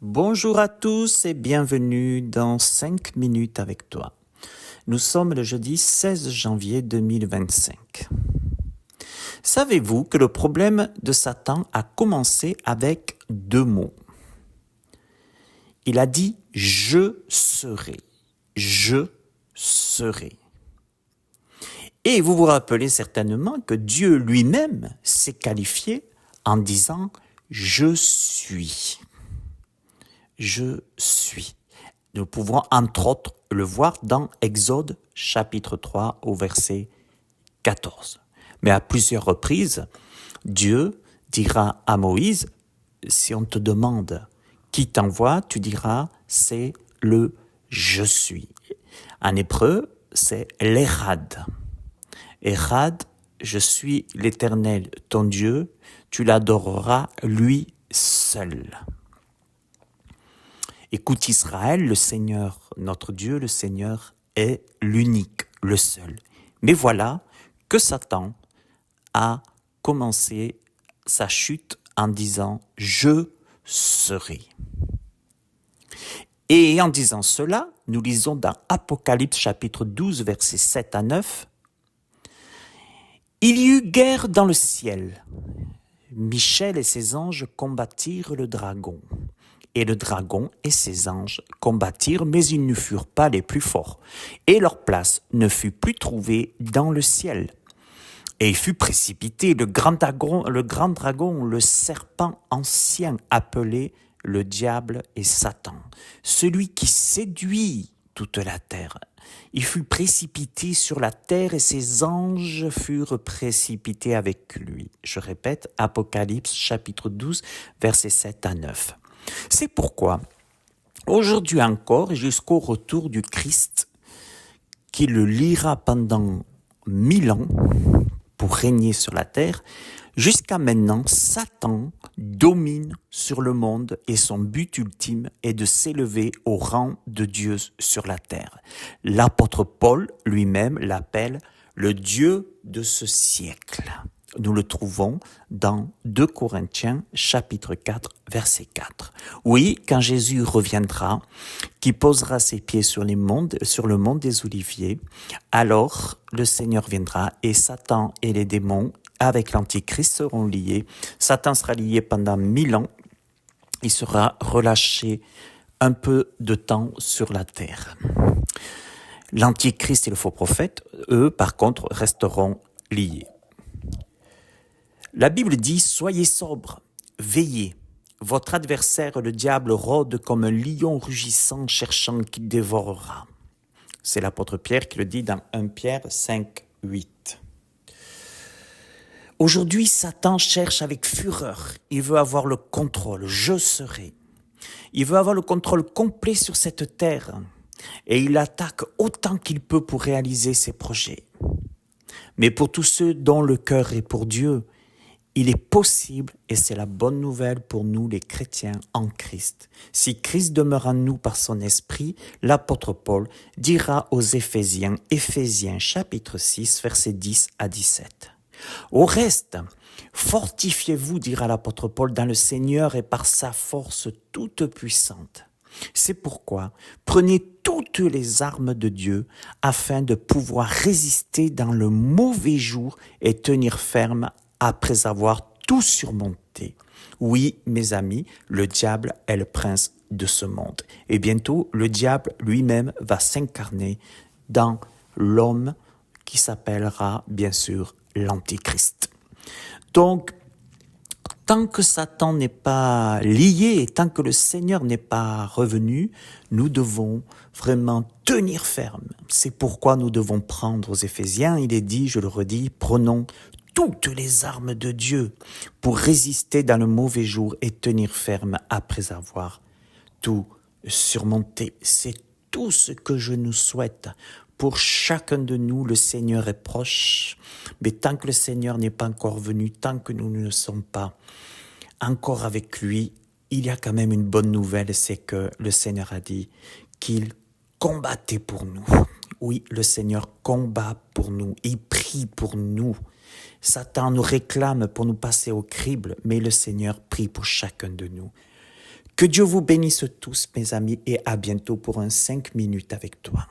Bonjour à tous et bienvenue dans 5 minutes avec toi. Nous sommes le jeudi 16 janvier 2025. Savez-vous que le problème de Satan a commencé avec 2 mots? Il a dit « je serai ». Je serai. Et vous vous rappelez certainement que Dieu lui-même s'est qualifié en disant « je suis ». Je suis. Nous pouvons entre autres le voir dans Exode chapitre 3 au verset 14. Mais à plusieurs reprises, Dieu dira à Moïse, si on te demande qui t'envoie, tu diras c'est le je suis. En hébreu, c'est l'Echad. Echad, je suis l'Éternel, ton Dieu, tu l'adoreras lui seul. Écoute Israël, le Seigneur, notre Dieu, le Seigneur est l'unique, le seul. Mais voilà que Satan a commencé sa chute en disant « je serai ». Et en disant cela, nous lisons dans Apocalypse chapitre 12, versets 7 à 9, « Il y eut guerre dans le ciel. Michel et ses anges combattirent le dragon. Et le dragon et ses anges combattirent, mais ils ne furent pas les plus forts. Et leur place ne fut plus trouvée dans le ciel. Et il fut précipité le grand dragon, le serpent ancien, appelé le diable et Satan, celui qui séduit toute la terre. Il fut précipité sur la terre et ses anges furent précipités avec lui. Je répète, Apocalypse chapitre 12, versets 7 à 9. C'est pourquoi, aujourd'hui encore, et jusqu'au retour du Christ, qui le lira pendant 1000 ans pour régner sur la terre, jusqu'à maintenant, Satan domine sur le monde et son but ultime est de s'élever au rang de Dieu sur la terre. L'apôtre Paul lui-même l'appelle le Dieu de ce siècle. Nous le trouvons dans 2 Corinthiens chapitre 4 verset 4. Oui, quand Jésus reviendra, qui posera ses pieds sur le mont des Oliviers, alors le Seigneur viendra et Satan et les démons avec l'Antichrist seront liés. Satan sera lié pendant 1000 ans. Il sera relâché un peu de temps sur la terre. L'Antichrist et le faux prophète, eux, par contre, resteront liés. La Bible dit « Soyez sobres, veillez. Votre adversaire, le diable, rôde comme un lion rugissant, cherchant qui dévorera. » C'est l'apôtre Pierre qui le dit dans 1 Pierre 5, 8. Aujourd'hui, Satan cherche avec fureur. Il veut avoir le contrôle. Je serai. Il veut avoir le contrôle complet sur cette terre. Et il attaque autant qu'il peut pour réaliser ses projets. Mais pour tous ceux dont le cœur est pour Dieu, il est possible, et c'est la bonne nouvelle pour nous les chrétiens en Christ. Si Christ demeure en nous par son esprit, l'apôtre Paul dira aux Éphésiens chapitre 6, versets 10 à 17. Au reste, fortifiez-vous, dira l'apôtre Paul, dans le Seigneur et par sa force toute puissante. C'est pourquoi prenez toutes les armes de Dieu afin de pouvoir résister dans le mauvais jour et tenir ferme après avoir tout surmonté. Oui, mes amis, le diable est le prince de ce monde. Et bientôt, le diable lui-même va s'incarner dans l'homme qui s'appellera, bien sûr, l'Antichrist. Donc, tant que Satan n'est pas lié et tant que le Seigneur n'est pas revenu, nous devons vraiment tenir ferme. C'est pourquoi nous devons prendre aux Éphésiens, il est dit, je le redis, prenons toutes les armes de Dieu pour résister dans le mauvais jour et tenir ferme après avoir tout surmonté. C'est tout ce que je nous souhaite. Pour chacun de nous, le Seigneur est proche, mais tant que le Seigneur n'est pas encore venu, tant que nous ne sommes pas encore avec lui, il y a quand même une bonne nouvelle, c'est que le Seigneur a dit qu'il combattait pour nous. Oui, le Seigneur combat pour nous, il prie pour nous. Satan nous réclame pour nous passer au crible, mais le Seigneur prie pour chacun de nous. Que Dieu vous bénisse tous, mes amis, et à bientôt pour un 5 minutes avec toi.